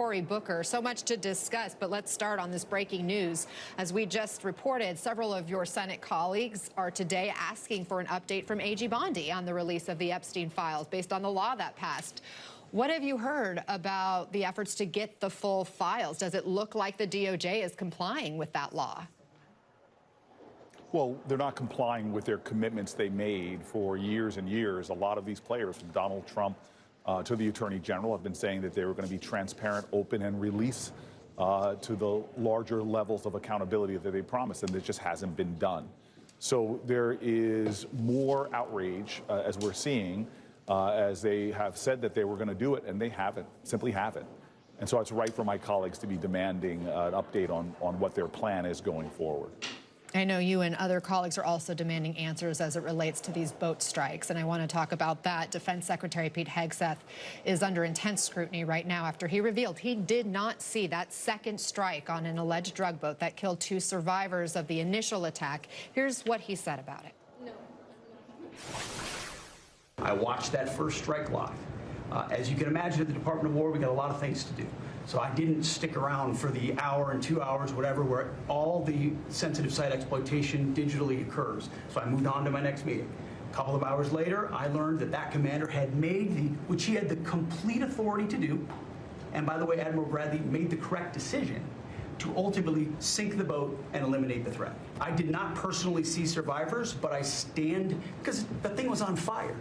Cory Booker. So much to discuss, but let's start on this breaking news. As we just reported, several of your Senate colleagues are today asking for an update from AG Bondi on the release of the Epstein files based on the law that passed. What have you heard about the efforts to get the full files? Does it look like the DOJ is complying with that law? Well, they're not complying with their commitments they made for years and years. A lot of these players, from Donald Trump to the Attorney General, have been saying that they were going to be transparent, open, and release to the larger levels of accountability that they promised, and it just hasn't been done. So there is more outrage, as we're seeing, as they have said that they were going to do it, and they haven't, simply haven't. And so it's right for my colleagues to be demanding an update on what their plan is going forward. I know you and other colleagues are also demanding answers as it relates to these boat strikes, and I want to talk about that. Defense Secretary Pete Hegseth is under intense scrutiny right now after he revealed he did not see that second strike on an alleged drug boat that killed 2 survivors of the initial attack. Here's what he said about it. No. I watched that first strike live. As you can imagine, at the Department of War, we got a lot of things to do. So I didn't stick around for the hour and 2 hours, whatever, where all the sensitive site exploitation digitally occurs. So I moved on to my next meeting. A couple of hours later, I learned that that commander had made which he had the complete authority to do, and by the way, Admiral Bradley made the correct decision to ultimately sink the boat and eliminate the threat. I did not personally see survivors, but I stand, because the thing was on fire.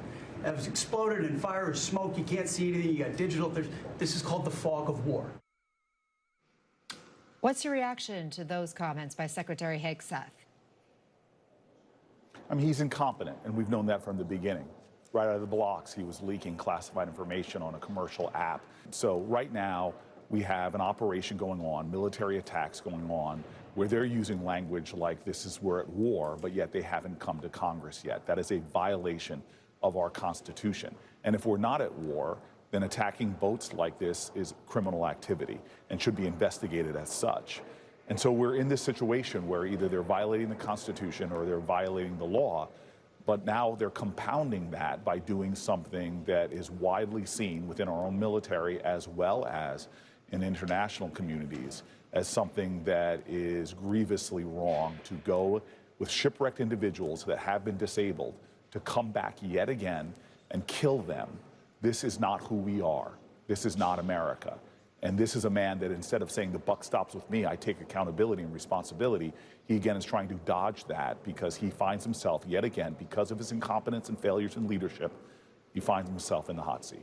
It was exploded and fire or smoke. You can't see anything. You got digital. This is called the fog of war. What's your reaction to those comments by Secretary Hegseth? I mean, he's incompetent, and we've known that from the beginning. Right out of the blocks, he was leaking classified information on a commercial app. So right now, we have an operation going on, military attacks going on, where they're using language like this is we're at war, but yet they haven't come to Congress yet. That is a violation of our Constitution. And if we're not at war, then attacking boats like this is criminal activity and should be investigated as such. And so we're in this situation where either they're violating the Constitution or they're violating the law, but now they're compounding that by doing something that is widely seen within our own military as well as in international communities as something that is grievously wrong, to go with shipwrecked individuals that have been disabled to come back yet again and kill them. This is not who we are. This is not America. And this is a man that, instead of saying the buck stops with me, I take accountability and responsibility, he again is trying to dodge that because he finds himself yet again, because of his incompetence and failures in leadership, he finds himself in the hot seat.